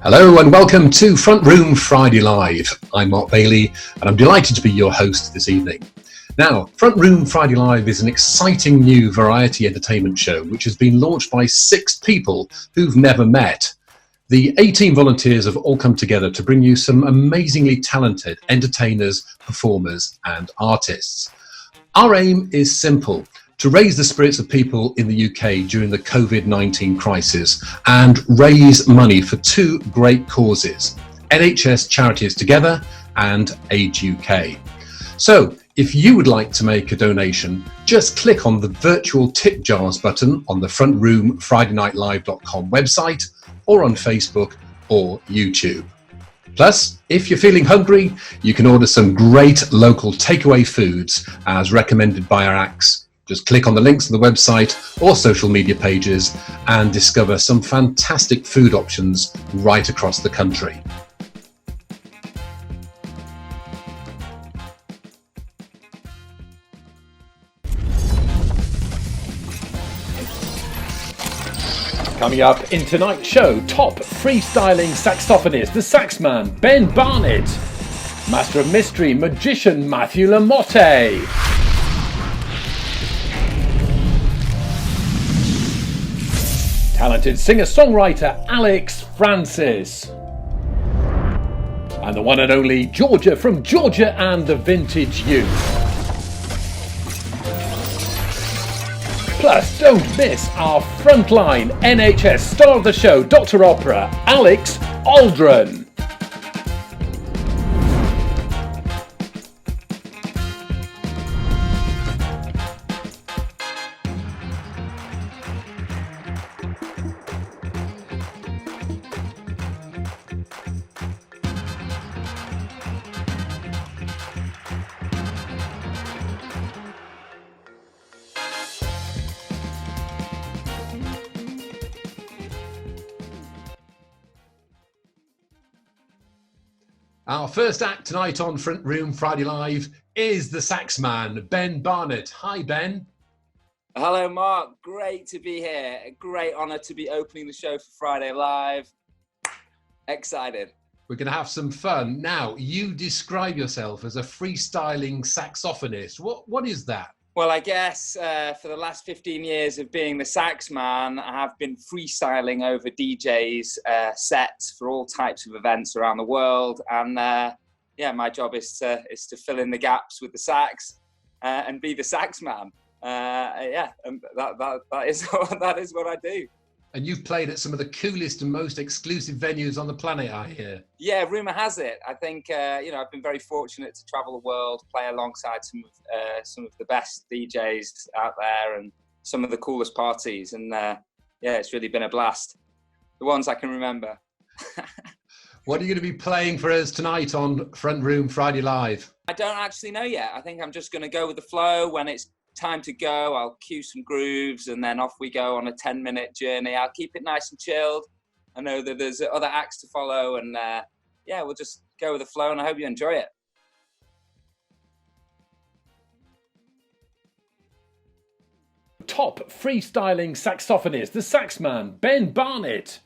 Hello and welcome to Front Room Friday Live. I'm Mark Bailey and I'm delighted to be your host this evening. Now, Front Room Friday Live is an exciting new variety entertainment show which has been launched by 6 people who've never met. The 18 volunteers have all come together to bring you some amazingly talented entertainers, performers and artists. Our aim is simple: to raise the spirits of people in the UK during the COVID-19 crisis and raise money for 2 great causes: NHS Charities Together and Age UK. So, if you would like to make a donation, just click on the virtual tip jars button on the frontroomfridaynightlive.com website or on Facebook or YouTube. Plus, if you're feeling hungry, you can order some great local takeaway foods as recommended by our acts. Just click on the links on the website or social media pages and discover some fantastic food options right across the country. Coming up in tonight's show, top freestyling saxophonist, the Saxman, Ben Barnett. Master of Mystery, magician Matthew Lamotte. Talented singer-songwriter Alex Francis. And the one and only Georgia from Georgia and the Vintage Youth. Plus, don't miss our frontline NHS star of the show, Dr. Opera, Alex Aldrin. Our first act tonight on Front Room Friday Live is the Saxman, Ben Barnett. Hi, Ben. Hello, Mark. Great to be here. A great honour to be opening the show for Friday Live. Excited. We're going to have some fun. Now, you describe yourself as a freestyling saxophonist. What is that? Well, I guess for the last 15 years of being the Saxman, I have been freestyling over DJs' sets for all types of events around the world. And my job is to fill in the gaps with the sax and be the Saxman. And that is what I do. And you've played at some of the coolest and most exclusive venues on the planet, I hear. Yeah, rumour has it. I think, I've been very fortunate to travel the world, play alongside some of the best DJs out there and some of the coolest parties. And it's really been a blast. The ones I can remember. What are you going to be playing for us tonight on Front Room Friday Live? I don't actually know yet. I think I'm just going to go with the flow. When it's time to go, I'll cue some grooves and then off we go on a 10-minute journey. I'll keep it nice and chilled. I know that there's other acts to follow and we'll just go with the flow and I hope you enjoy it. Top freestyling saxophonist, the Saxman, Ben Barnett.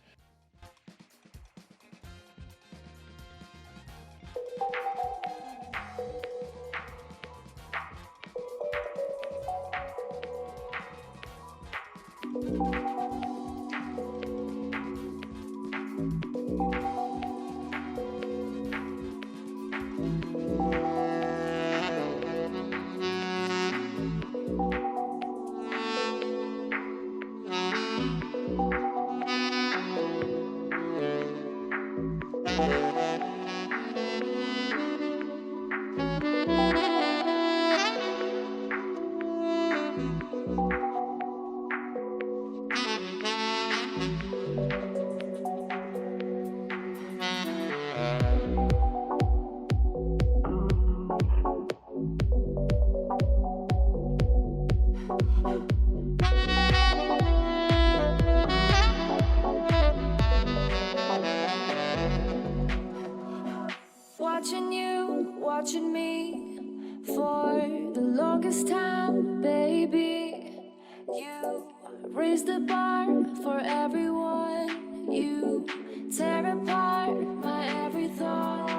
watching me for the longest time, baby. You raised the bar for everyone. You tear apart my every thought.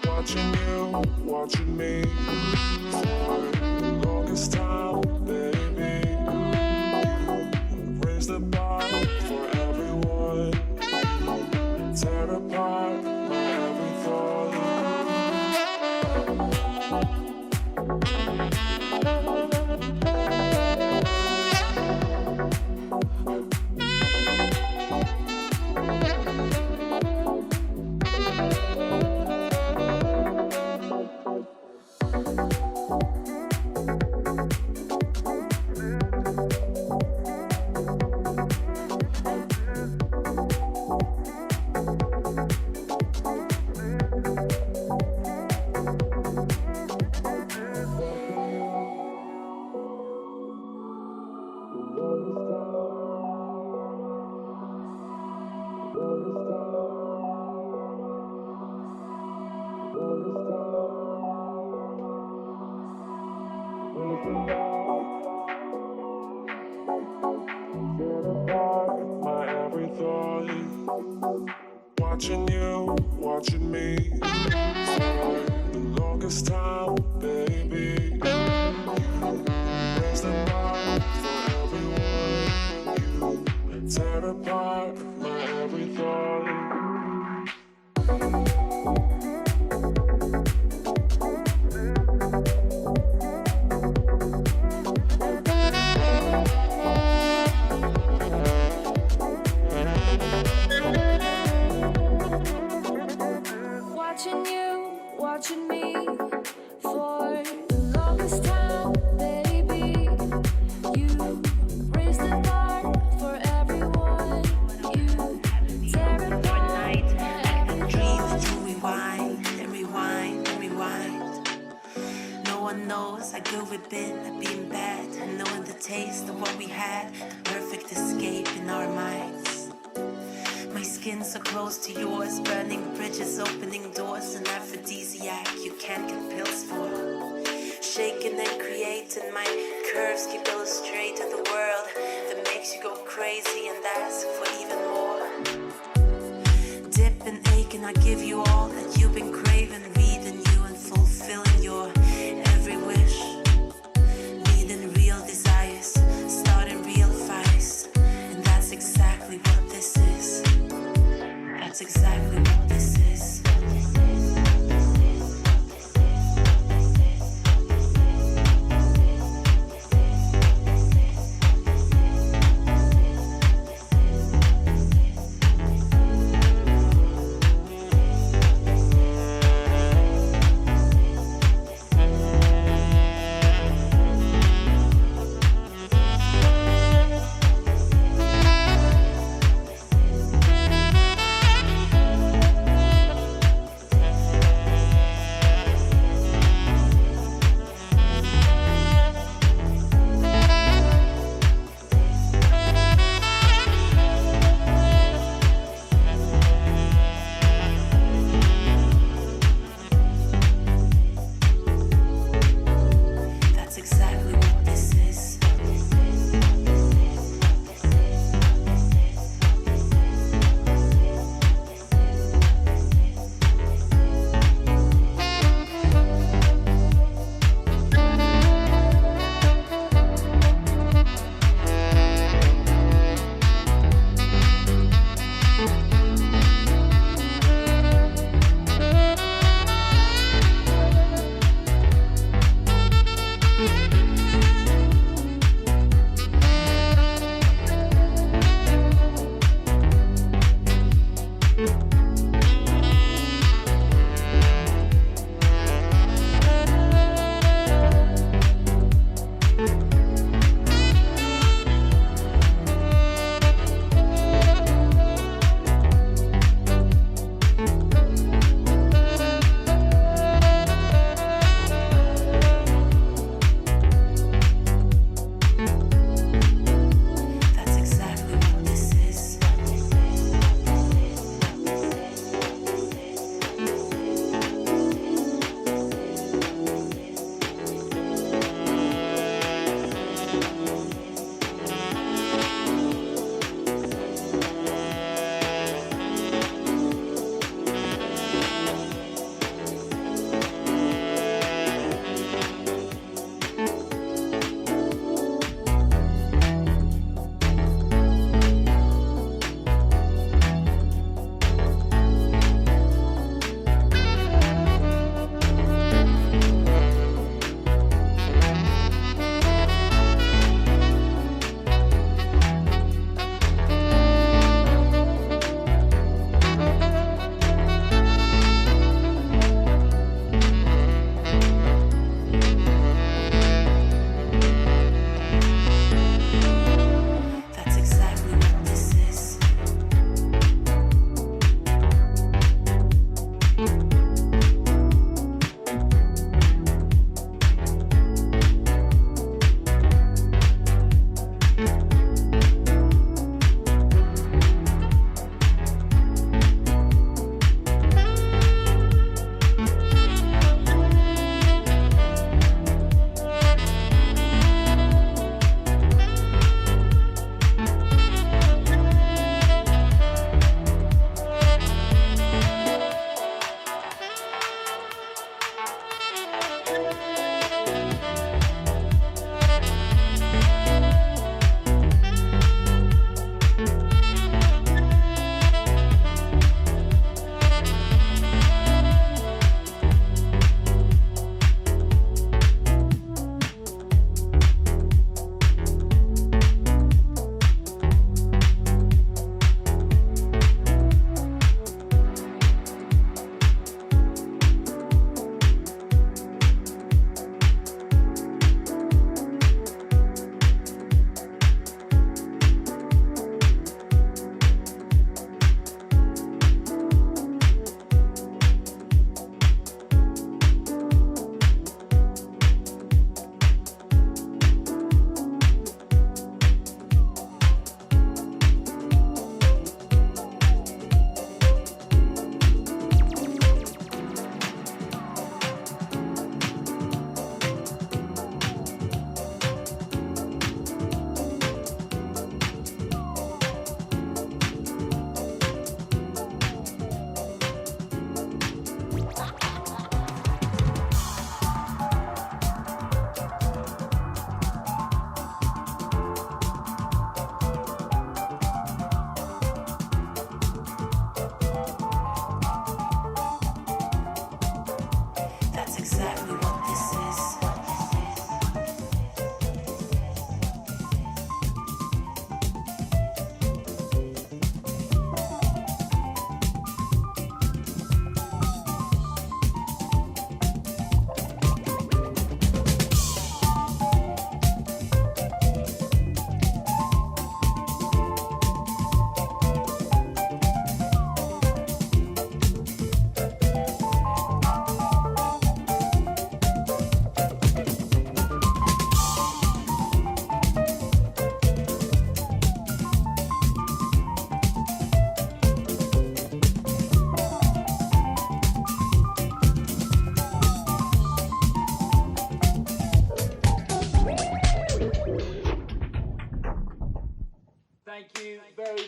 Watching you, watching me for the longest time, baby. You raise the bar for everyone. Tear apart my every thought. My every thought. Watching you, watching me for the longest time, baby. Raise the bar for everyone. You tear apart my every thought. Watching you, watching me for the longest time, baby. You raise the bar for everyone. You tear apart my every Dreams thought. to rewind and rewind and rewind. No one knows how good we've been at being bad, and knowing the taste of what we had, the perfect escape in our minds. My skin so close to yours, burning bridges, opening doors, an aphrodisiac you can't get pills for. Shaking and creating, my curves keep illustrating the world that makes you go crazy and ask for even more. Dip and ache and I give you all that you've been craving, reading you and fulfilling your every wish. Needing real desires, starting real fires, and that's exactly what this is. That's exactly what this is.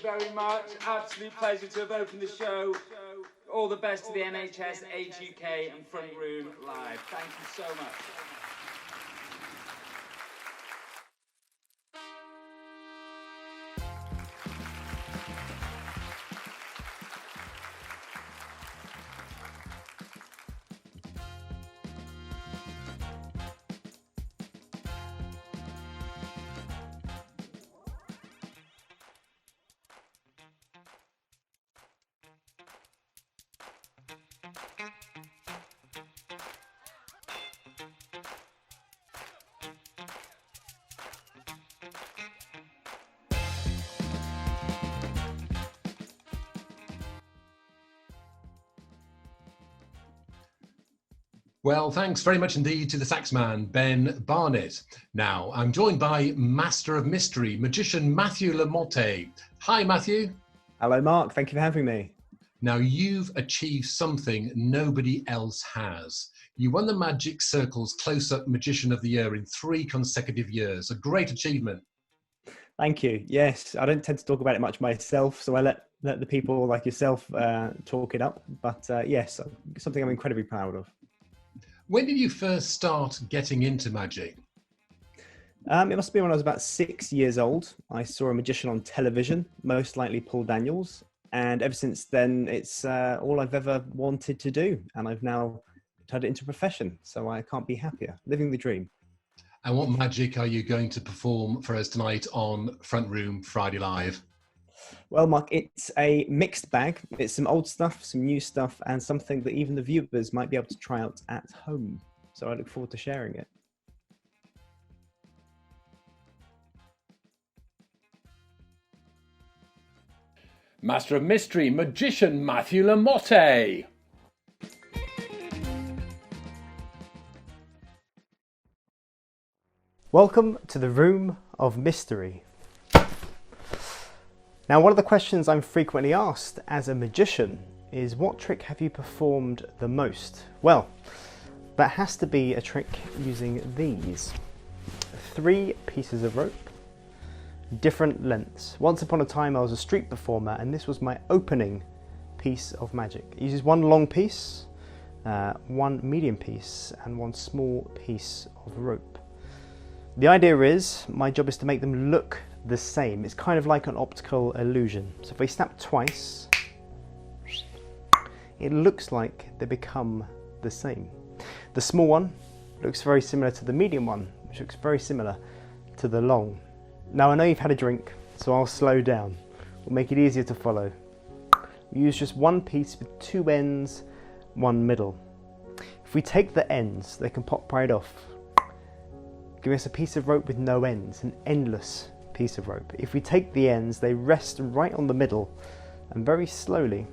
very much. Absolute pleasure to have opened the show. All the best to the NHS, Age UK and Front Room Live. Thank you so much. Well, thanks very much indeed to the saxman, Ben Barnett. Now, I'm joined by Master of Mystery, magician Matthew Lamotte. Hi, Matthew. Hello, Mark. Thank you for having me. Now, you've achieved something nobody else has. You won the Magic Circle's Close-Up Magician of the Year in 3 consecutive years. A great achievement. Thank you. Yes, I don't tend to talk about it much myself, so I let the people like yourself talk it up. But yes, something I'm incredibly proud of. When did you first start getting into magic? It must have been when I was about 6 years old. I saw a magician on television, most likely Paul Daniels. And ever since then, it's all I've ever wanted to do. And I've now turned it into a profession. So I can't be happier. Living the dream. And what magic are you going to perform for us tonight on Front Room Friday Live? Well, Mark, it's a mixed bag. It's some old stuff, some new stuff, and something that even the viewers might be able to try out at home. So I look forward to sharing it. Master of Mystery, magician Matthew Lamotte. Welcome to the Room of Mystery. Now, one of the questions I'm frequently asked as a magician is, what trick have you performed the most? Well, that has to be a trick using these 3 pieces of rope, different lengths. Once upon a time I was a street performer, and this was my opening piece of magic. It uses 1 long piece, 1 medium piece, and 1 small piece of rope. The idea is, my job is to make them look the same. It's kind of like an optical illusion. So if we snap twice, it looks like they become the same. The small one looks very similar to the medium one, which looks very similar to the long. Now, I know you've had a drink, so I'll slow down. We'll make it easier to follow. We use just 1 piece with 2 ends, 1 middle. If we take the ends, they can pop right off, giving us a piece of rope with no ends, an endless piece of rope. If we take the ends, they rest right on the middle and very slowly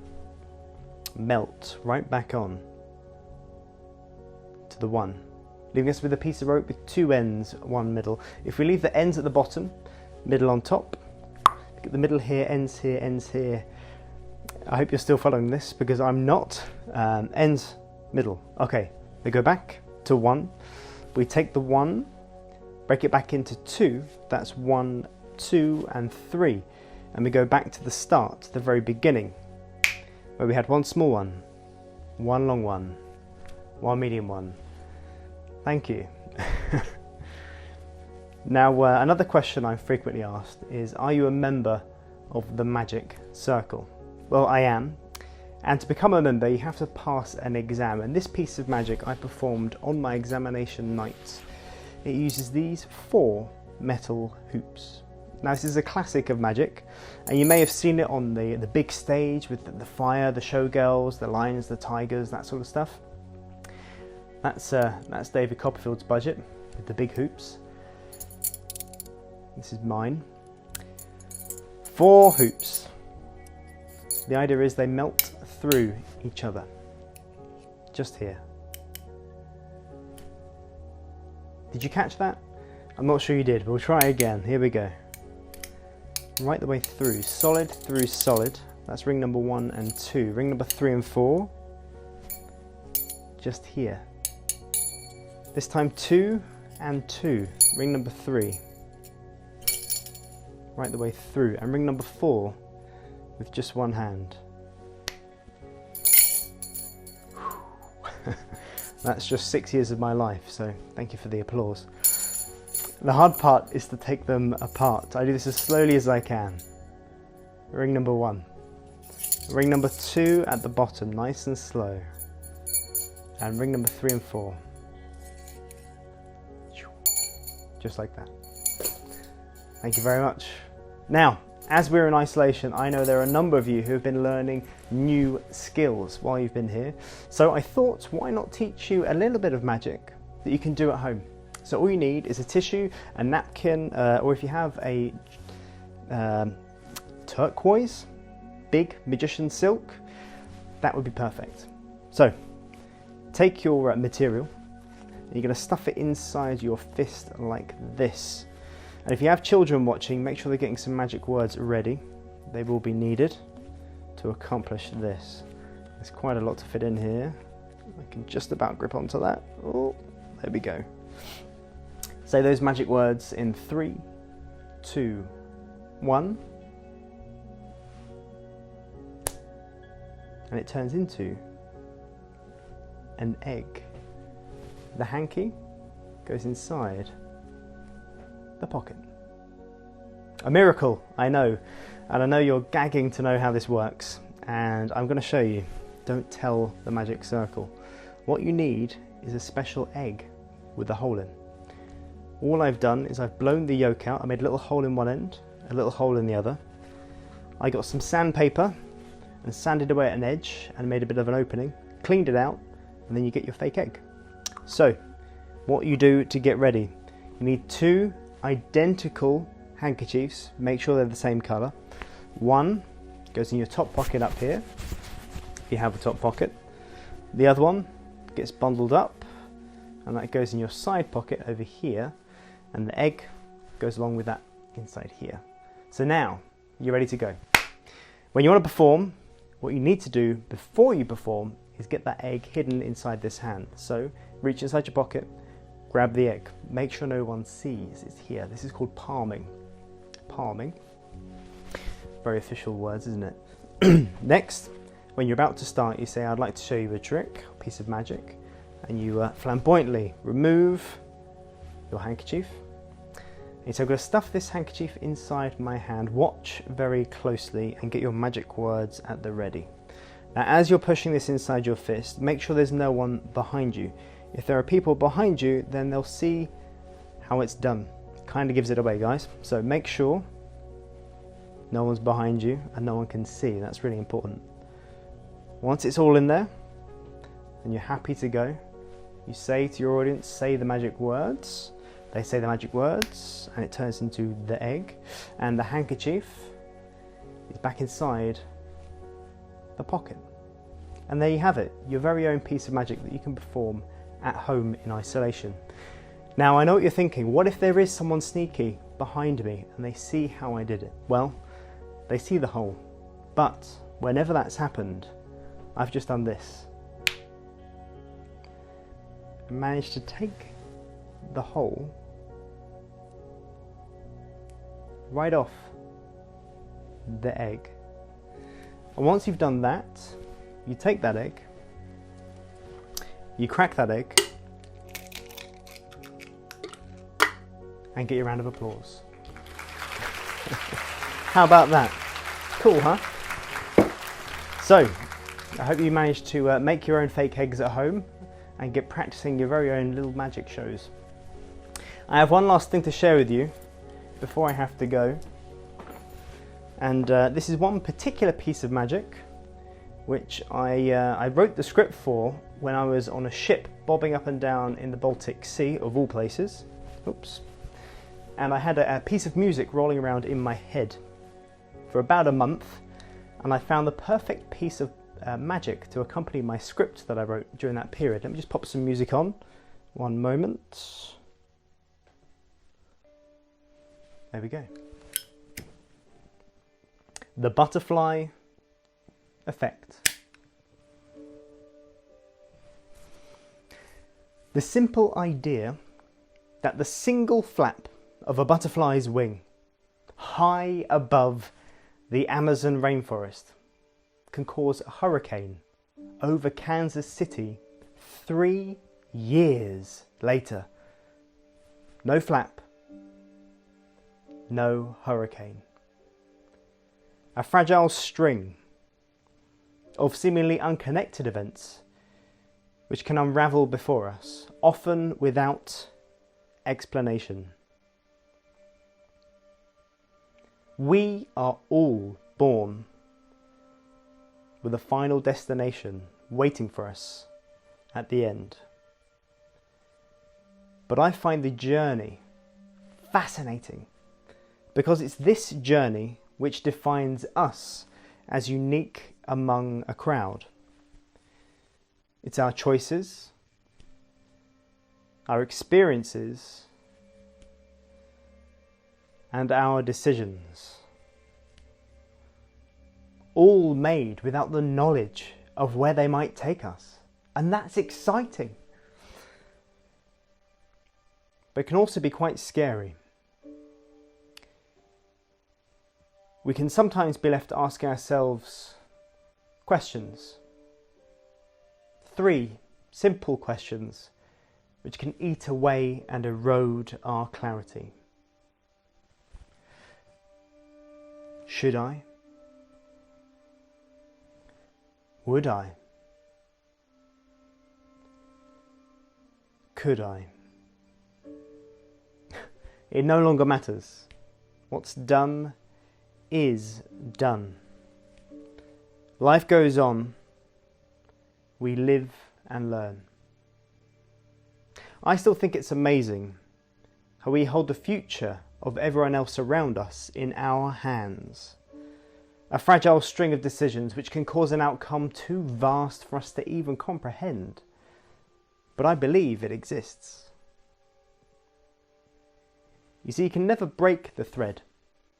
melt right back on to the one, leaving us with a piece of rope with 2 ends, 1 middle. If we leave the ends at the bottom, middle on top, get the middle here, ends here, ends here. I hope you're still following this, because I'm not. Ends, middle. Okay, they go back to 1. We take the 1, break it back into 2, that's 1, 2 and 3, and we go back to the start, the very beginning, where we had 1 small one, 1 long one, 1 medium one. Thank you. Now, another question I'm frequently asked is, are you a member of the Magic Circle? Well, I am, and to become a member you have to pass an exam, and this piece of magic I performed on my examination night. It uses these 4 metal hoops. Now, this is a classic of magic, and you may have seen it on the big stage with the fire, the showgirls, the lions, the tigers, that sort of stuff. That's David Copperfield's budget with the big hoops. This is mine. 4 hoops. The idea is they melt through each other, just here. Did you catch that? I'm not sure you did, but we'll try again. Here we go. Right the way through solid. That's ring number 1 and 2. Ring number 3 and 4, just here. This time 2 and 2. Ring number 3. Right the way through. And ring number 4, with just one hand. That's just 6 years of my life, so thank you for the applause. The hard part is to take them apart. I do this as slowly as I can. Ring number 1. Ring number 2 at the bottom, nice and slow. And ring number 3 and 4. Just like that. Thank you very much. Now, as we're in isolation, I know there are a number of you who have been learning new skills while you've been here. So I thought, why not teach you a little bit of magic that you can do at home? So all you need is a tissue, a napkin, or if you have a turquoise, big magician silk, that would be perfect. So take your material, and you're going to stuff it inside your fist like this. And if you have children watching, make sure they're getting some magic words ready. They will be needed to accomplish this. There's quite a lot to fit in here. I can just about grip onto that. Oh, there we go. Say those magic words in 3, 2, 1. And it turns into an egg. The hanky goes inside the pocket. A miracle, I know, and I know you're gagging to know how this works, and I'm going to show you. Don't tell the magic circle. What you need is a special egg with a hole in. All I've done is I've blown the yolk out. I made a little hole in one end, a little hole in the other. I got some sandpaper and sanded away at an edge and made a bit of an opening, cleaned it out, and then you get your fake egg. So, what you do to get ready, you need 2 identical handkerchiefs, make sure they're the same colour. One goes in your top pocket up here, if you have a top pocket. The other one gets bundled up, and that goes in your side pocket over here, and the egg goes along with that inside here. So now, you're ready to go. When you want to perform, what you need to do before you perform is get that egg hidden inside this hand. So, reach inside your pocket, grab the egg. Make sure no one sees it's here. This is called palming. Palming. Very official words, isn't it? Next, when you're about to start, you say, I'd like to show you a trick, a piece of magic. And you flamboyantly remove your handkerchief. And so I'm going to stuff this handkerchief inside my hand. Watch very closely and get your magic words at the ready. Now, as you're pushing this inside your fist, make sure there's no one behind you. If there are people behind you, then they'll see how it's done. Kind of gives it away, guys. So make sure no one's behind you and no one can see. That's really important. Once it's all in there and you're happy to go, you say to your audience, say the magic words. They say the magic words and it turns into the egg, and the handkerchief is back inside the pocket. And there you have it, your very own piece of magic that you can perform at home in isolation. Now, I know what you're thinking, what if there is someone sneaky behind me and they see how I did it? Well, they see the hole, but whenever that's happened, I've just done this. I managed to take the hole right off the egg. And once you've done that, you take that egg, you crack that egg, and get your round of applause. How about that? Cool, huh? So, I hope you managed to make your own fake eggs at home and get practicing your very own little magic shows. I have one last thing to share with you before I have to go. And this is one particular piece of magic which I wrote the script for when I was on a ship bobbing up and down in the Baltic Sea, of all places. Oops. And I had a piece of music rolling around in my head for about a month, and I found the perfect piece of magic to accompany my script that I wrote during that period. Let me just pop some music on. One moment. There we go. The butterfly effect. The simple idea that the single flap of a butterfly's wing high above the Amazon rainforest can cause a hurricane over Kansas City 3 years later. No flap, no hurricane. A fragile string of seemingly unconnected events which can unravel before us, often without explanation. We are all born with a final destination waiting for us at the end. But I find the journey fascinating because it's this journey which defines us as unique among a crowd. It's our choices, our experiences, and our decisions, all made without the knowledge of where they might take us. And that's exciting. But it can also be quite scary. We can sometimes be left asking ourselves questions. 3 simple questions which can eat away and erode our clarity. Should I? Would I? Could I? It no longer matters. What's done is done. Life goes on. We live and learn. I still think it's amazing how we hold the future of everyone else around us in our hands. A fragile string of decisions which can cause an outcome too vast for us to even comprehend. But I believe it exists. You see, you can never break the thread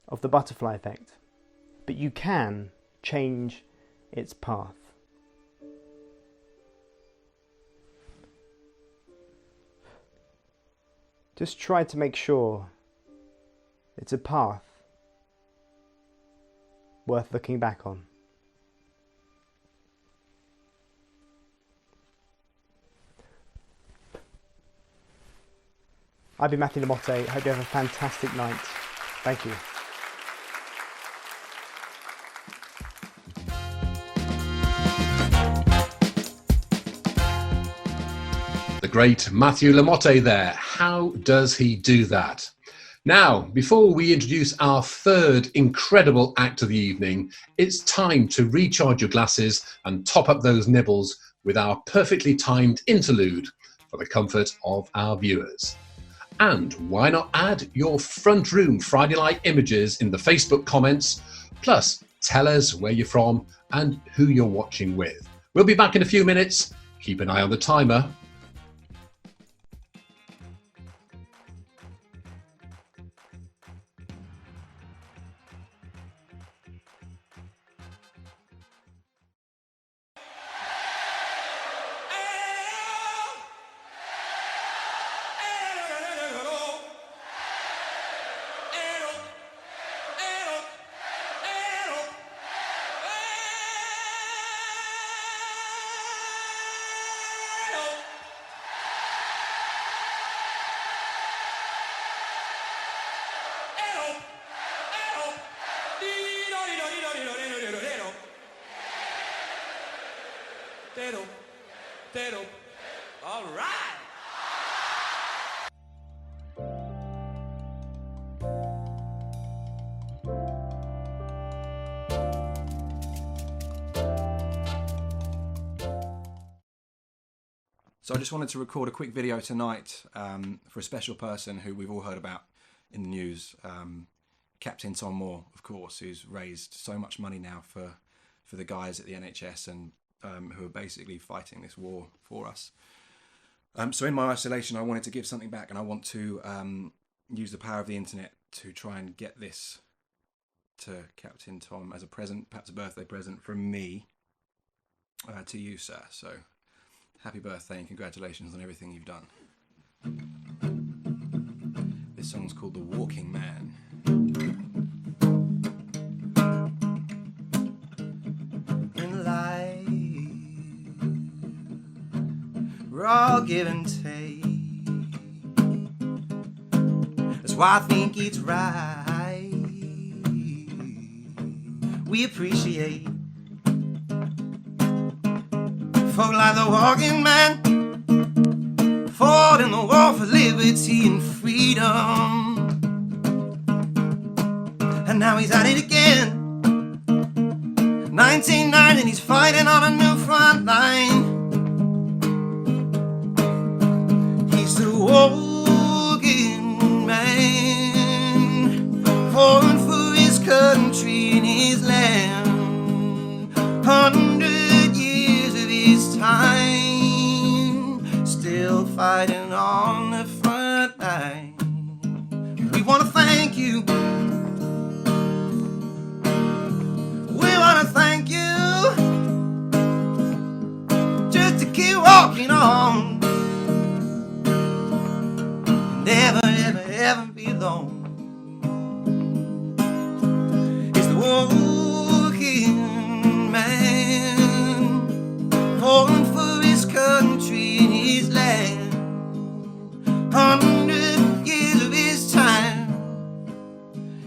of the butterfly effect, but you can change its path. Just try to make sure it's a path worth looking back on. I've been Matthew Lamotte. Hope you have a fantastic night. Thank you. The great Matthew Lamotte there. How does he do that? Now, before we introduce our third incredible act of the evening, it's time to recharge your glasses and top up those nibbles with our perfectly timed interlude for the comfort of our viewers. And why not add your front room Friday night images in the Facebook comments, plus tell us where you're from and who you're watching with. We'll be back in a few minutes. Keep an eye on the timer. All right. So I just wanted to record a quick video tonight for a special person who we've all heard about in the news. Captain Tom Moore, of course, who's raised so much money now for the guys at the NHS and who are basically fighting this war for us. So in my isolation, I wanted to give something back, and I want to use the power of the internet to try and get this to Captain Tom as a present, perhaps a birthday present from me to you, sir. So happy birthday and congratulations on everything you've done. This song's called The Walking Man. for all give and take. That's why I think it's right. We appreciate folk like the walking man, fought in the war for liberty and freedom. And now he's at it again. 1990 and he's fighting on a new front line. He's the walking man, falling for his country and his land. 100 years of his time, still fighting on the front line. We want to thank you. We want to thank you, just to keep walking on, never, ever, ever be alone. It's the walking man, falling for his country and his land. 100 years of his time,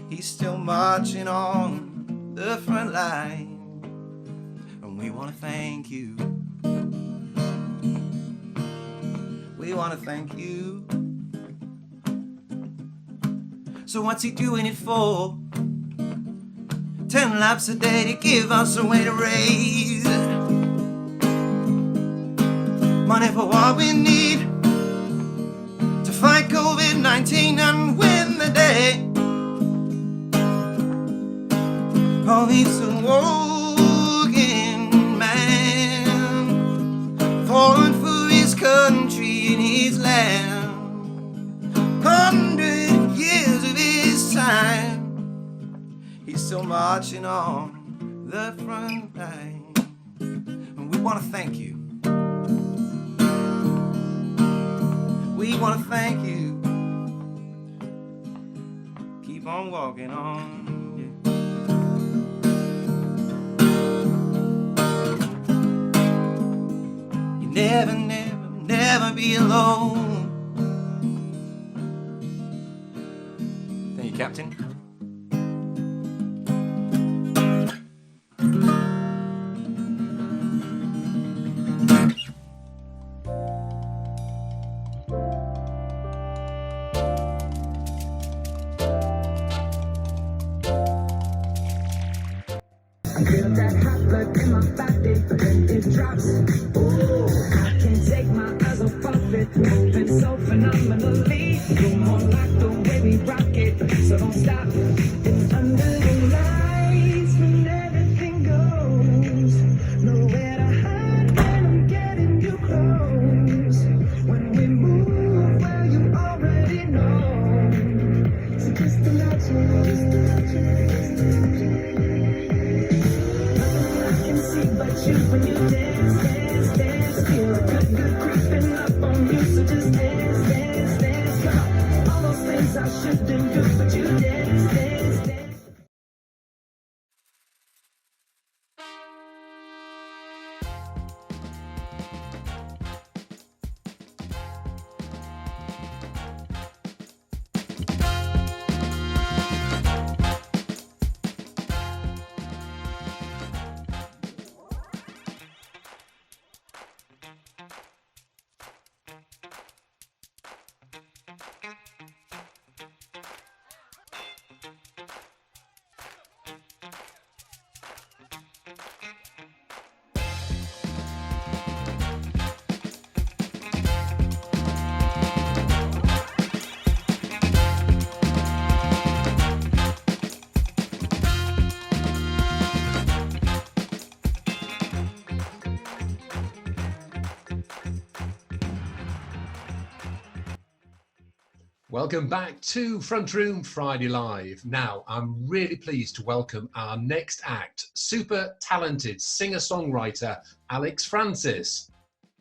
he's still marching on the front line. And we want to thank you. We want to thank you. So what's he doing it for? 10 laps a day to give us a way to raise money for what we need to fight COVID-19 and win the day. Oh, he's a walking man, falling for his country and his land. 100 years of his time, he's still marching on the front line. And we want to thank you. We want to thank you. Keep on walking on. Never, never, never be alone. Thank you, Captain. I feel that hot blood in my body when it drops. Ooh, I can't take my eyes off of it, moving so phenomenally. You're more like the way we rock it, so don't stop. It's under the lights when everything goes. Nowhere to hide when I'm getting you close. When we move, well, you already know. So just imagine, just imagine, just imagine. But you, when you dance, dance, dance, feel a good, good creeping up on you. So just dance, dance, dance, come on. All those things I shouldn't do, but you dance, dance, dance. Welcome back to Front Room Friday Live. Now, I'm really pleased to welcome our next act, super talented singer-songwriter Alex Francis.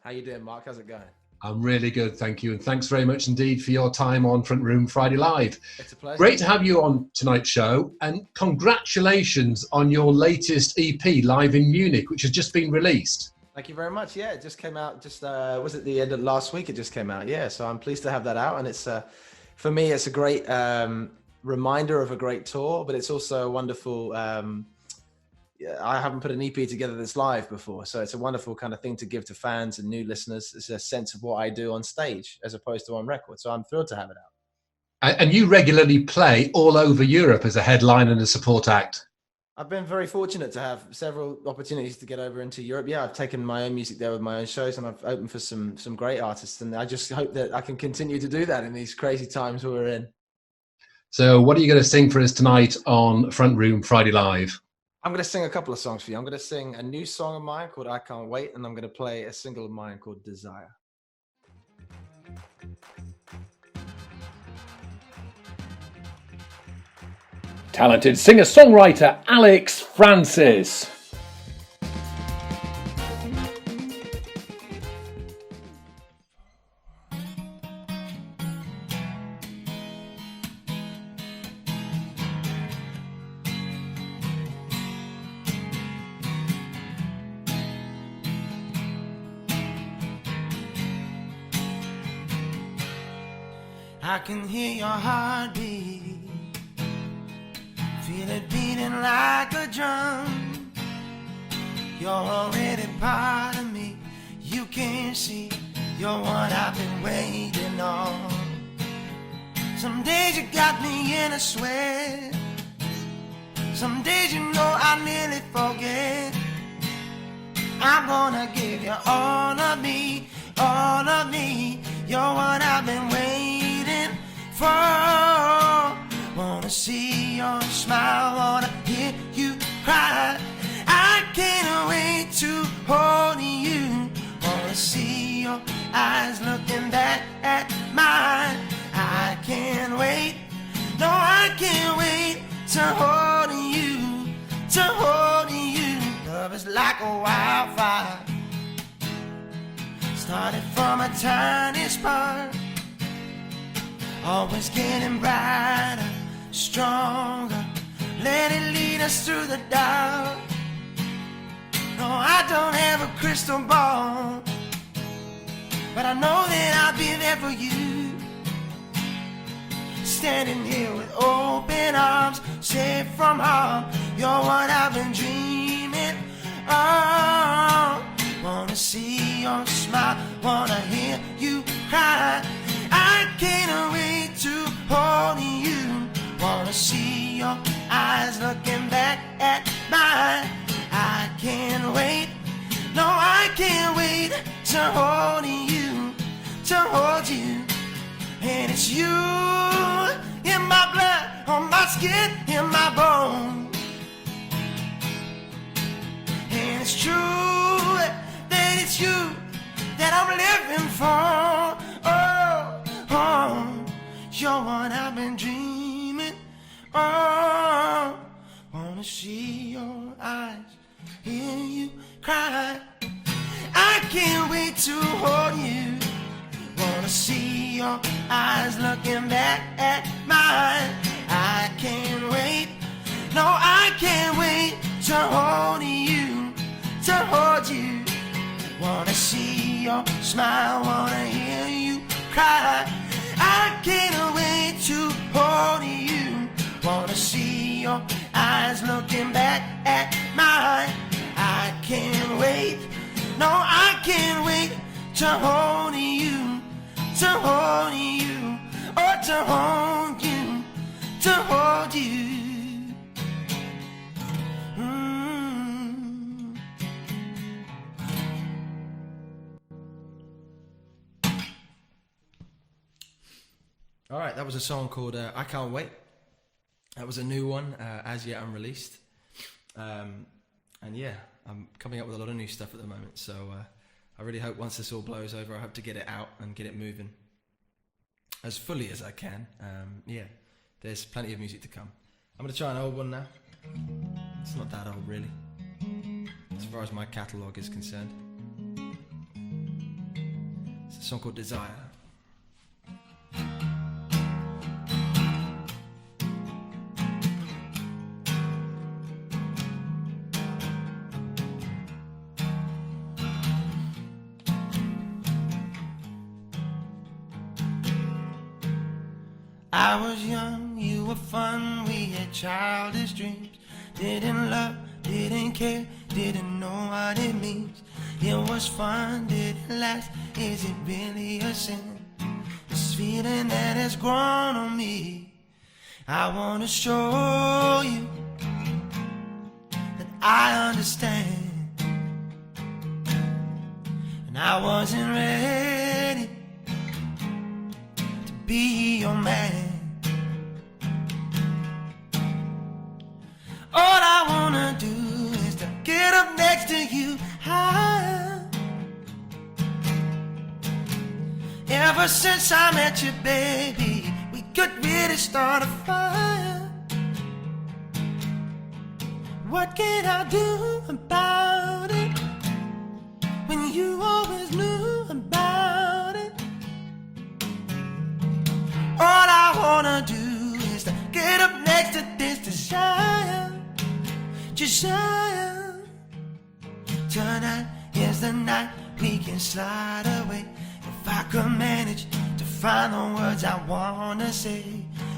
How you doing, Mark? How's it going? I'm really good, thank you. And thanks very much indeed for your time on Front Room Friday Live. It's a pleasure. Great to have you on tonight's show. And congratulations on your latest EP, Live in Munich, which has just been released. Thank you very much. Yeah, it just came out. Just was it the end of last week? It just came out. Yeah, so I'm pleased to have that out, and it's for me, it's a great reminder of a great tour, but it's also a wonderful. I haven't put an EP together that's live before, so it's a wonderful kind of thing to give to fans and new listeners. It's a sense of what I do on stage as opposed to on record. So I'm thrilled to have it out. And you regularly play all over Europe as a headline and a support act. I've been very fortunate to have several opportunities to get over into Europe. Yeah, I've taken my own music there with my own shows, and I've opened for some great artists. And I just hope that I can continue to do that in these crazy times we're in. So what are you going to sing for us tonight on Front Room Friday Live? I'm going to sing a couple of songs for you. I'm going to sing a new song of mine called I Can't Wait, and I'm going to play a single of mine called Desire. Talented singer-songwriter Alex Francis. I can hear your heartbeat, feel it beating like a drum. You're already part of me, you can't see, you're what I've been waiting on. Some days you got me in a sweat, some days you know I nearly forget. I'm gonna give you all of me, all of me. You're what I've been waiting for. Wanna see your smile, wanna hear you cry. I can't wait to hold you. Wanna see your eyes looking back at mine. I can't wait, no I can't wait to hold you, to hold you. Love is like a wildfire, started from a tiny spark, always getting brighter, stronger. Let it lead us through the dark. No, I don't have a crystal ball, but I know that I'll be there for you. Standing here with open arms, safe from harm. You're what I've been dreaming of. Wanna see your smile, wanna hear you cry. I can't wait to hold you. Wanna see your eyes looking back at mine. I can't wait, no I can't wait to hold you, to hold you. And it's you in my blood, on my skin, in my bones. And it's true that it's you that I'm living for. Oh, oh, you're what I've been dreaming. Oh, wanna see your eyes, hear you cry. I can't wait to hold you. Wanna see your eyes looking back at mine. I can't wait, no I can't wait to hold you, to hold you. Wanna see your smile, wanna hear you cry. I can't wait to hold you. Wanna see your eyes looking back at mine. I can't wait, no I can't wait to hold you, to hold you, or to hold you, to hold you. All right, that was a song called I Can't Wait. That was a new one, as yet unreleased. And yeah, I'm coming up with a lot of new stuff at the moment. So I really hope once this all blows over, I hope to get it out and get it moving as fully as I can. Yeah, there's plenty of music to come. I'm going to try an old one now. It's not that old, really, as far as my catalogue is concerned. It's a song called Desire. I was young, you were fun, we had childish dreams. Didn't love, didn't care, didn't know what it means. It was fun, did it last, is it really a sin? This feeling that has grown on me, I wanna show you that I understand. And I wasn't ready to be your man. All I wanna do is to get up next to you high. Ever since I met you, baby, we could really start a fire. What can I do about it when you always knew about it? All I wanna do is to get up next to this desire. Desire. Tonight is the night we can slide away. If I could manage to find the words I wanna say.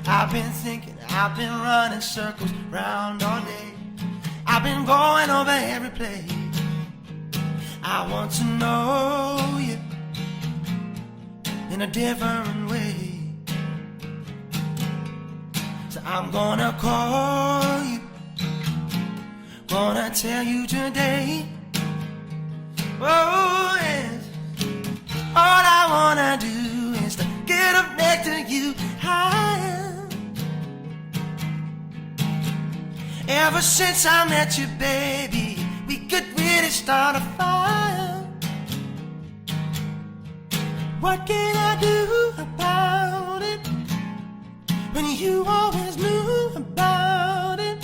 I've been thinking, I've been running circles round all day. I've been going over every place. I want to know you in a different way. So I'm gonna call you, gonna tell you today. Oh yes, all I wanna do is to get up next to you higher. Ever since I met you, baby, we could really start a fire. What can I do about it when you always knew about it?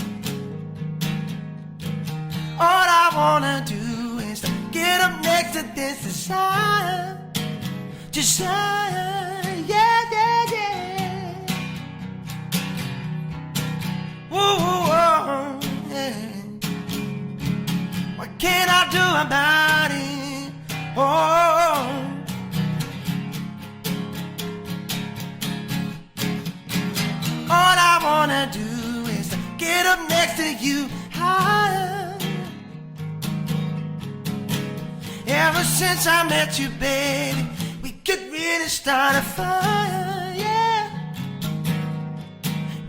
All I wanna do is to get up next to this desire. Desire, yeah, yeah, yeah. Whoa, whoa, whoa, yeah. What can I do about it? Oh, all I wanna do is to get up next to you higher. Ever since I met you, baby, we could really start a fire, yeah.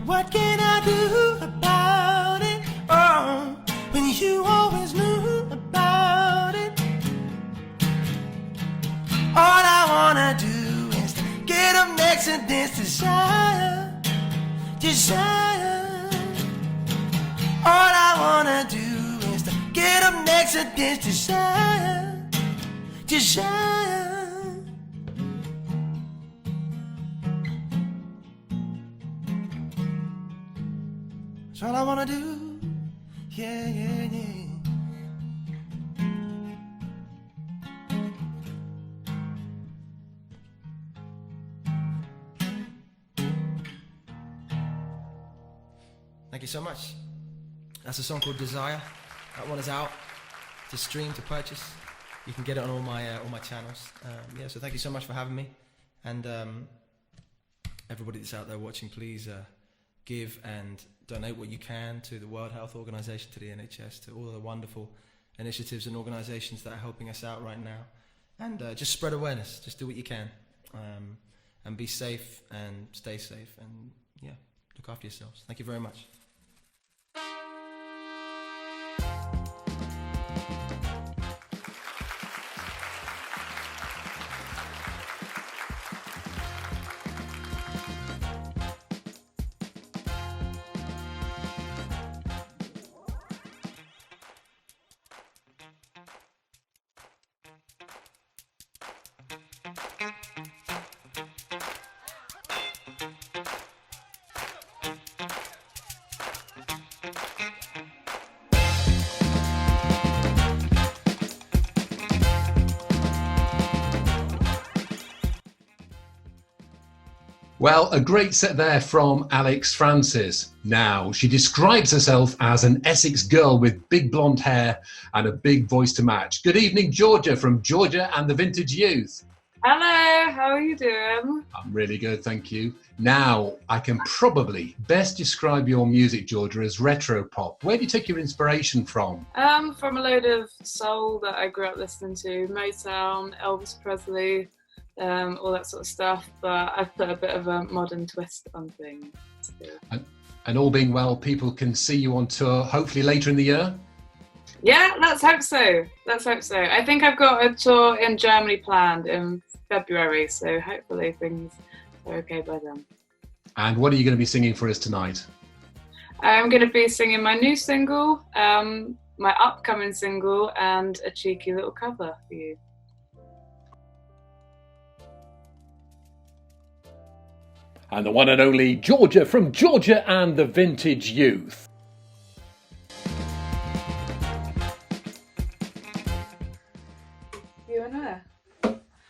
What can I do about it? Oh, when you always knew about it. All I wanna do is to get up next to this desire. Desire. All I wanna do is to get up next to this desire. Desire. That's all I wanna do. Yeah, yeah, yeah. Thank you so much. That's a song called Desire. That one is out to stream, to purchase. You can get it on all my channels. Yeah, so thank you so much for having me. And everybody that's out there watching, please give and donate what you can to the World Health Organization, to the NHS, to all the wonderful initiatives and organizations that are helping us out right now. And just spread awareness. Just do what you can. And be safe and stay safe. And yeah, look after yourselves. Thank you very much. Well, a great set there from Alex Francis. Now, she describes herself as an Essex girl with big blonde hair and a big voice to match. Good evening, Georgia, from Georgia and the Vintage Youth. Hello, how are you doing? I'm really good, thank you. Now, I can probably best describe your music, Georgia, as retro pop. Where do you take your inspiration from? From a load of soul that I grew up listening to, Motown, Elvis Presley, all that sort of stuff. But I've put a bit of a modern twist on things. And all being well, people can see you on tour, hopefully later in the year? Yeah, let's hope so. Let's hope so. I think I've got a tour in Germany planned in February, so hopefully things are okay by then. And what are you going to be singing for us tonight? I'm going to be singing my new single, my upcoming single, and a cheeky little cover for you. And the one and only Georgia from Georgia and the Vintage Youth. You and I.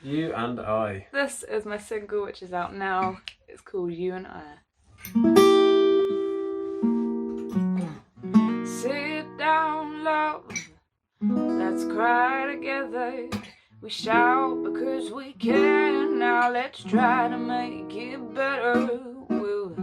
You and I. This is my single, which is out now. It's called You and I. Sit down, love. Let's cry together. We shout because we can. Now let's try to make it better. We'll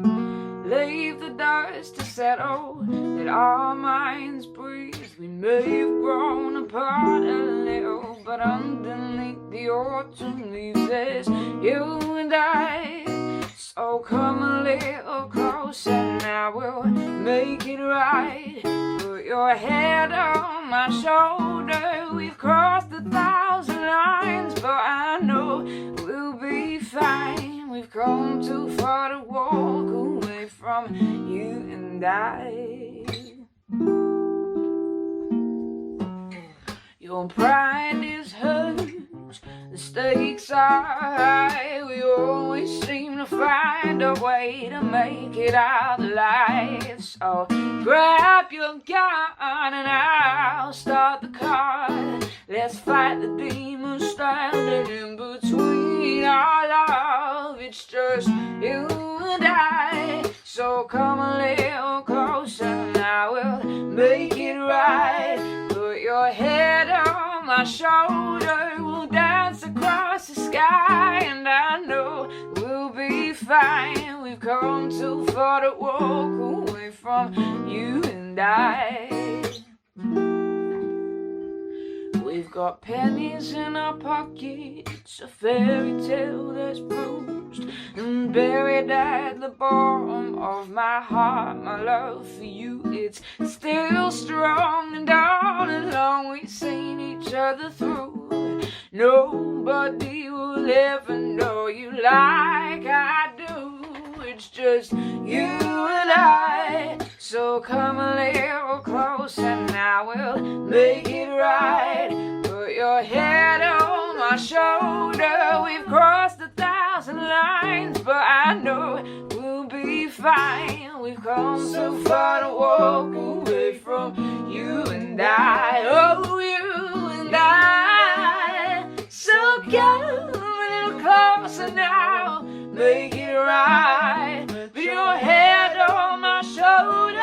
leave the dust to settle. Let our minds breathe. We may have grown apart a little, but underneath the autumn leaves there's you and I. So come a little closer now, we'll make it right. Put your head on my shoulder. We've crossed 1,000 lines, but I know we'll be fine. We've come too far to walk away from you and I. Your pride is hurt, the stakes are high. We always seem to find a way to make it out alive. So grab your gun and I'll start the car. Let's fight the demons standing in between our love. It's just you and I. So come a little closer now, we'll make it right. Put your head on my shoulder. We'll dance across the sky, and I know we'll be fine. We've come too far to walk away from you and I. We've got pennies in our pockets, a fairy tale that's bruised and buried at the bottom of my heart. My love for you, it's still strong, and all along we've seen each other through. Nobody will ever know you like I do. It's just you and I. So come a little closer now, we'll make it right. Put your head on my shoulder. We've crossed 1,000 lines, but I know we'll be fine. We've come so far to walk away from you and I. Oh, you and I. So come a little closer now, make it right. Put your head on my shoulder.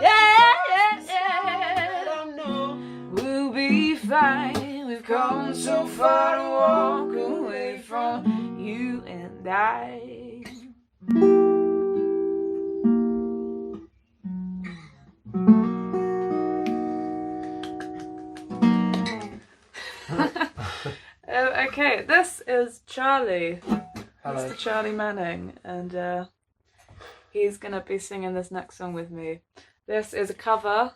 Yeah, yeah, yeah. We'll be fine. We've come so far to walk away from you and I. Okay, this is Charlie. Hello. Mr. Charlie Manning, and he's gonna be singing this next song with me. This is a cover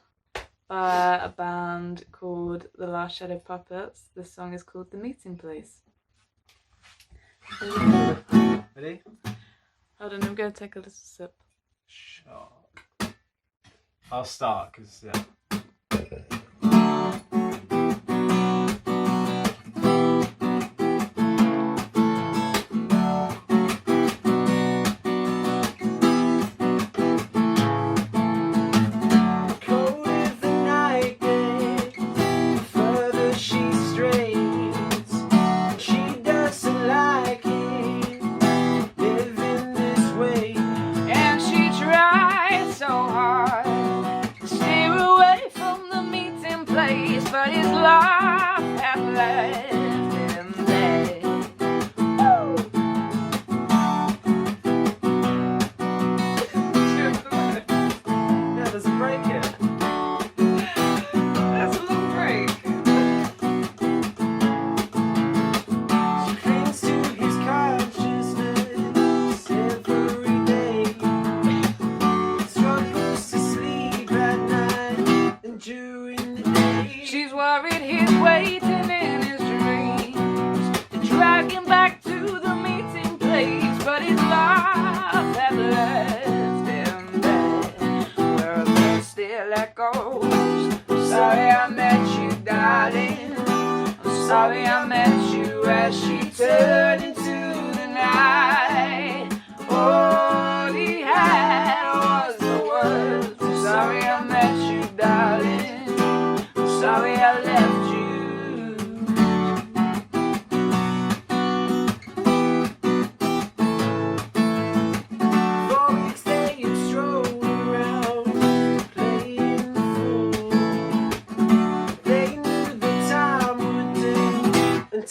by a band called The Last Shadow Puppets. This song is called The Meeting Place. Ready? Hold on, I'm gonna take a little sip. Shark. I'll start, because, yeah. And she tried so hard to steer away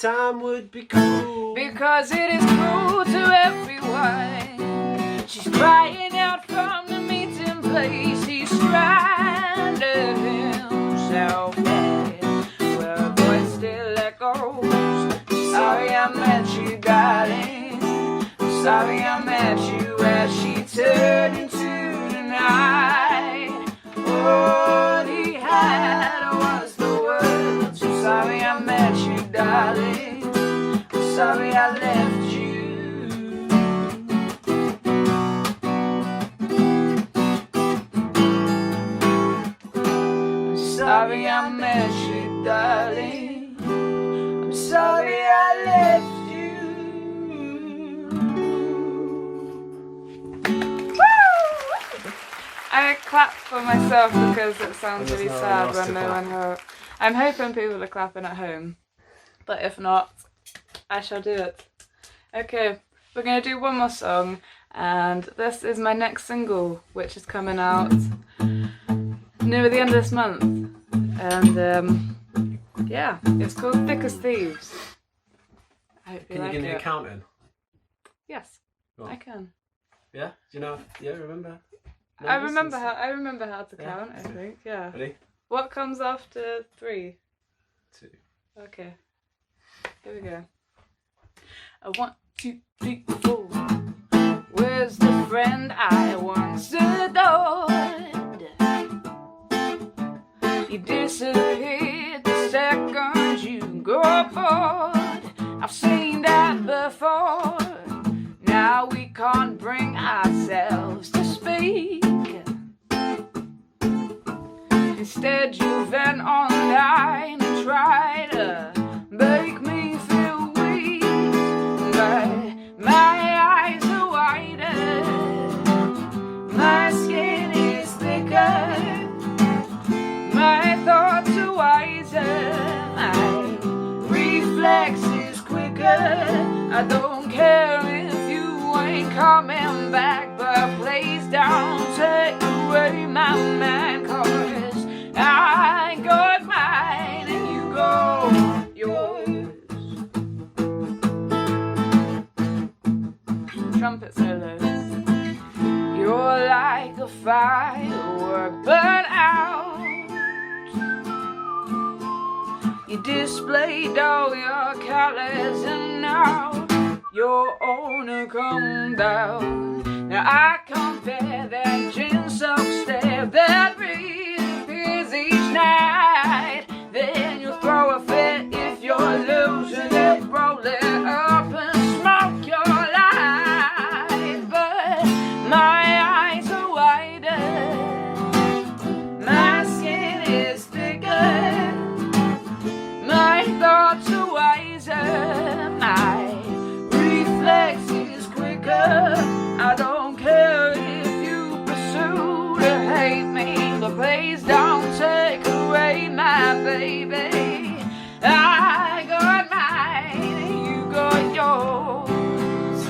time would be cool. Because it is cruel to everyone. She's crying out from the meeting place. He's stranded himself there, where a voice still echoes. Sorry I met you, darling. Sorry I met you as she turned into the night. All he had was the words. Sorry I met you, darling. Sorry I left you. Sorry I met you, darling. I'm sorry I left you. Woo! I clapped for myself because it sounds really sad when no one heard. I'm hoping people are clapping at home, but if not, I shall do it. Okay, we're going to do one more song, and this is my next single, which is coming out near the end of this month. And yeah, it's called Thick as Thieves. I hope you Can you like give me it. a count in? Yes, Go on. I can. Yeah? Do you know? Yeah, remember? I numbers remember and how stuff? I remember how to count. I think. Yeah. Ready? What comes after 3? 2. Okay. Here we go. 1, 2, 3, 4. Where's the friend I once adored? You disappeared the second you go bored. I've seen that before. Now we can't bring ourselves to speak. Instead you went online and tried to make me feel weak. But my eyes are wider, my skin is thicker, my thoughts are wiser, my reflex is quicker. I don't care if you ain't coming back, but please don't take away my mind, 'cause I got mine and you got yours. Trumpet solo. You're like a firework burnt out. You displayed all your colors and now your owner come down. Now I compare that gin-soaked stare that reappears each night. Then you throw a fit if you're losing it, roll it up and smoke your life. But my eyes are wider, my skin is thicker, my thoughts are wiser, my reflex is quicker. I don't care if you pursue to hate me, but please don't take away my baby. I got mine and you got yours.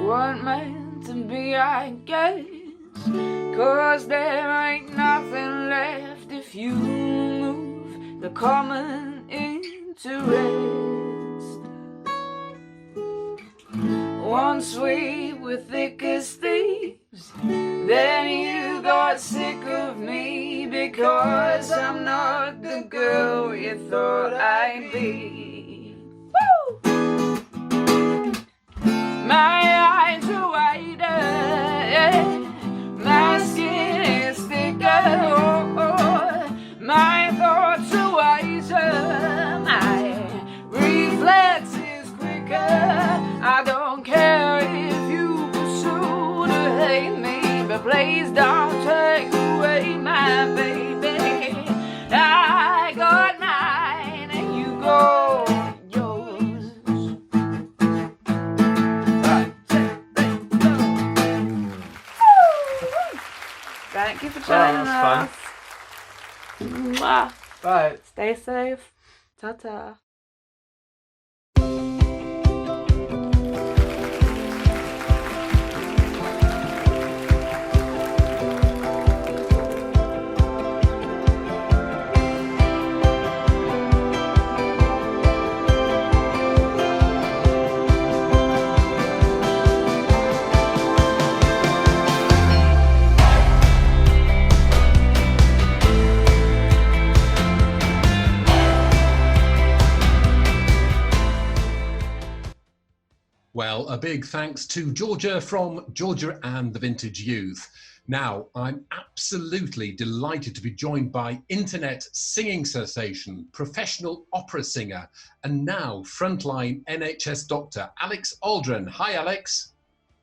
Weren't meant to be, I guess, 'cause there ain't nothing left if you move the common interest. Once we were thick as thieves, then you got sick of me, because I'm not the girl you thought I'd be. Woo! My eyes are wider, my skin is thicker, my thoughts are wiser, my reflex is quicker. I don't care if you pursue to hate me, but please don't take away my baby. I got mine and you got yours. Thank you for joining us. Mwah. Bye. Stay safe. Ta-ta. Well, a big thanks to Georgia from Georgia and the Vintage Youth. Now, I'm absolutely delighted to be joined by internet singing sensation, professional opera singer, and now frontline NHS doctor, Alex Aldrin. Hi, Alex.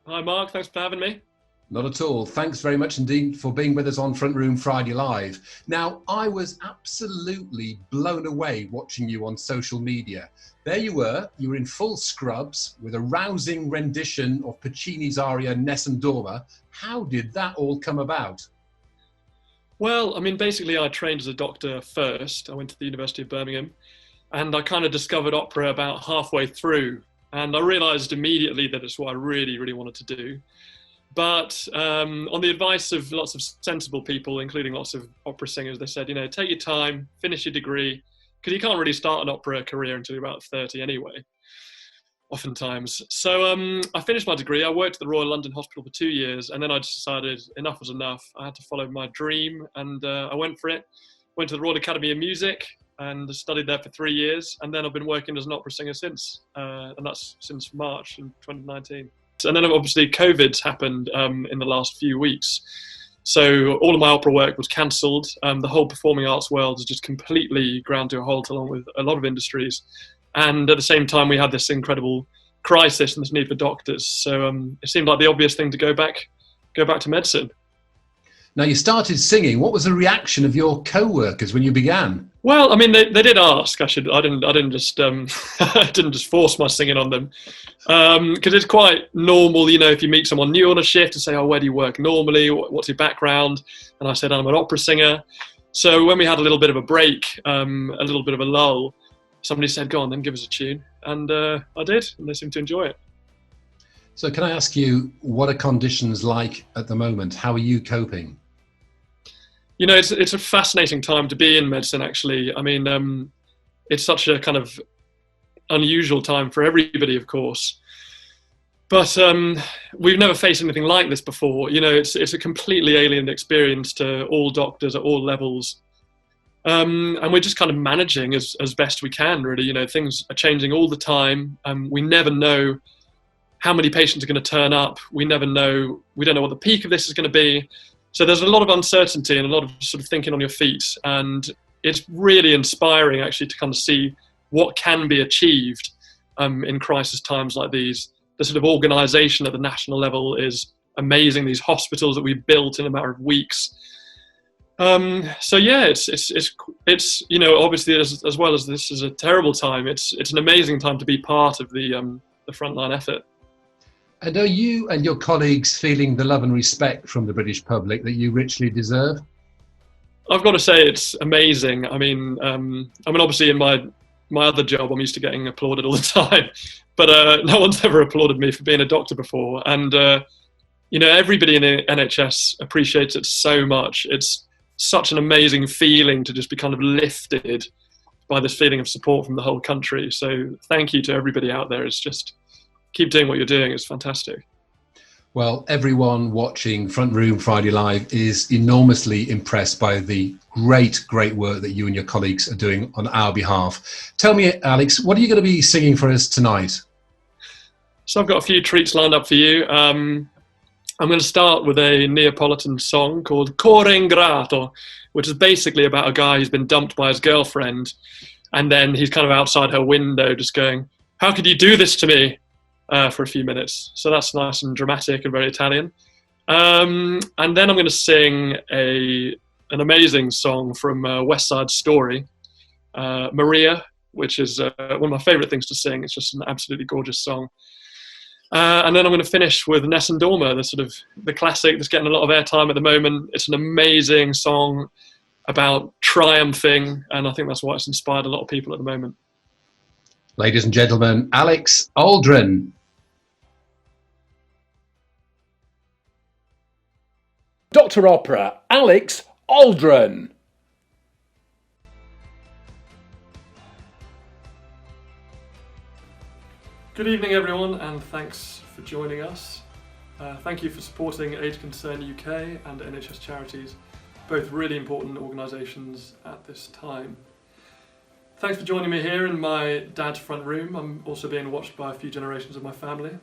Hi, Mark. Thanks for having me. Not at all. Thanks very much indeed for being with us on Front Room Friday Live. Now, I was absolutely blown away watching you on social media. There you were in full scrubs with a rousing rendition of Puccini's aria Nessun Dorma. How did that all come about? Well, I mean, basically I trained as a doctor first. I went to the University of Birmingham and I kind of discovered opera about halfway through. And I realized immediately that it's what I really, really wanted to do. But on the advice of lots of sensible people, including lots of opera singers, they said, you know, take your time, finish your degree, because you can't really start an opera career until you're about 30 anyway, oftentimes. So I finished my degree. I worked at the Royal London Hospital for 2 years, and then I just decided enough was enough. I had to follow my dream, and I went for it. Went to the Royal Academy of Music and studied there for 3 years, and then I've been working as an opera singer since, and that's since March in 2019. And then obviously COVID's happened in the last few weeks. So all of my opera work was cancelled. The whole performing arts world has just completely ground to a halt along with a lot of industries. And at the same time, we had this incredible crisis and this need for doctors. So it seemed like the obvious thing to go back to medicine. Now, you started singing. What was the reaction of your co-workers when you began? Well, I mean, they did ask. I didn't just I didn't just force my singing on them, because it's quite normal, you know, if you meet someone new on a shift to say, "Oh, where do you work normally? What's your background?" And I said, "I'm an opera singer." So when we had a little bit of a break, a little bit of a lull, somebody said, "Go on, then give us a tune," and I did, and they seemed to enjoy it. So can I ask you, what are conditions like at the moment? How are you coping? You know, it's a fascinating time to be in medicine, actually. I mean, it's such a kind of unusual time for everybody, of course. But we've never faced anything like this before. You know, it's a completely alien experience to all doctors at all levels. And we're just kind of managing as best we can, really. You know, things are changing all the time. We never know how many patients are going to turn up. We don't know what the peak of this is going to be. So there's a lot of uncertainty and a lot of sort of thinking on your feet. And it's really inspiring, actually, to kind of see what can be achieved in crisis times like these. The sort of organisation at the national level is amazing. These hospitals that we built in a matter of weeks. So yeah, it's you know, obviously as well as this is a terrible time, it's an amazing time to be part of the frontline effort. And are you and your colleagues feeling the love and respect from the British public that you richly deserve? I've got to say it's amazing. I mean, obviously in my other job, I'm used to getting applauded all the time, but no one's ever applauded me for being a doctor before. And you know, everybody in the NHS appreciates it so much. It's such an amazing feeling to just be kind of lifted by this feeling of support from the whole country. So thank you to everybody out there. It's just, keep doing what you're doing. It's fantastic. Well, everyone watching Front Room Friday Live is enormously impressed by the great work that you and your colleagues are doing on our behalf. Tell me, Alex, what are you going to be singing for us tonight? So I've got a few treats lined up for you. I'm going to start with a Neapolitan song called Cor Ingrato, which is basically about a guy who's been dumped by his girlfriend, and then he's kind of outside her window just going, "How could you do this to me?" For a few minutes. So that's nice and dramatic and very Italian. And then I'm going to sing an amazing song from West Side Story, Maria, which is one of my favourite things to sing. It's just an absolutely gorgeous song. And then I'm going to finish with Nessun Dorma, the classic that's getting a lot of airtime at the moment. It's an amazing song about triumphing, and I think that's why it's inspired a lot of people at the moment. Ladies and gentlemen, Alex Aldrin. Dr. Opera, Alex Aldrin. Good evening, everyone, and thanks for joining us. Thank you for supporting Age Concern UK and NHS Charities, both really important organisations at this time. Thanks for joining me here in my dad's front room. I'm also being watched by a few generations of my family.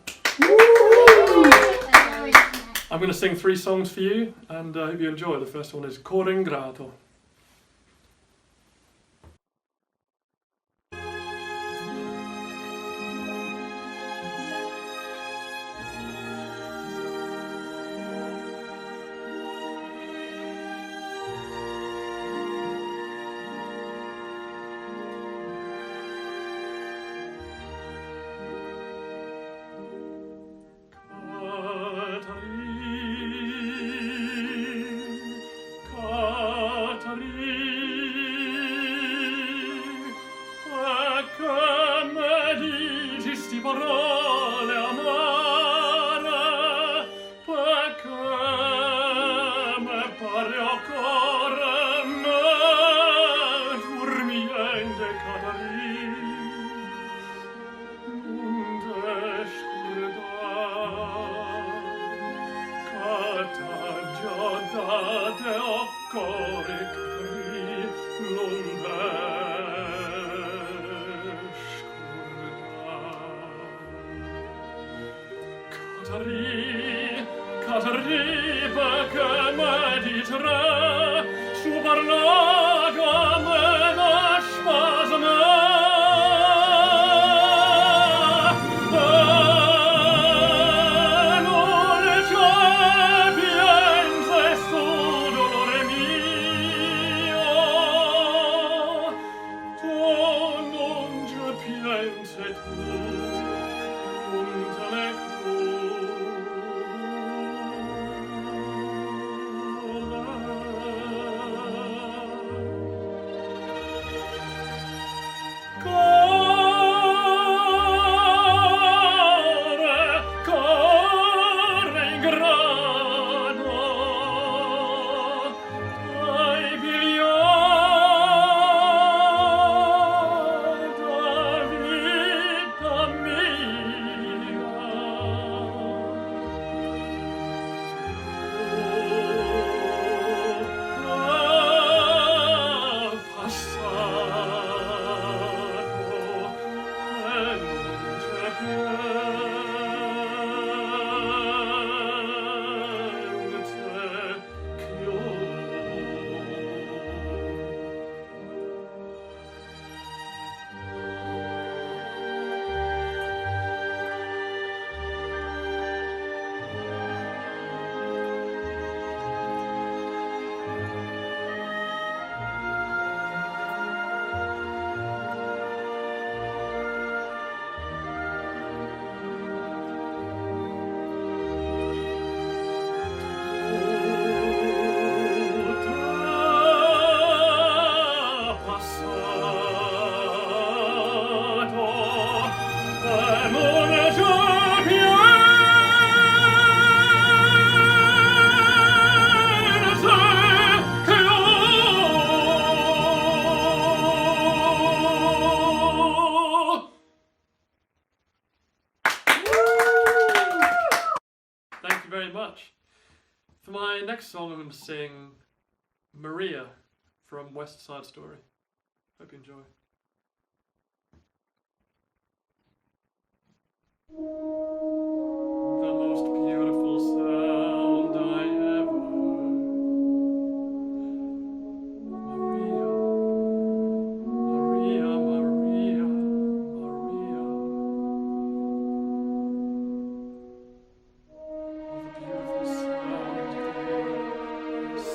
I'm going to sing 3 songs for you, and I hope you enjoy. The first one is Cor Ingrato. For my next song, I'm going to sing Maria from West Side Story. Hope you enjoy. The most beautiful sound I ever heard. Maria, Maria, Maria, Maria. Oh, the beautiful sound of the word is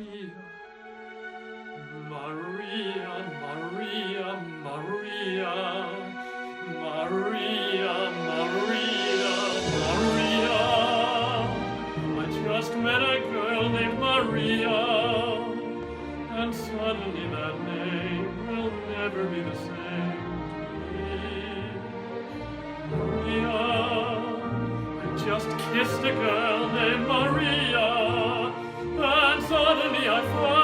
Maria, Maria, Maria, Maria, Maria, Maria, Maria. I just met a girl named Maria, and suddenly that name will never be the same to me. Maria, I just kissed a girl named Maria, and suddenly I found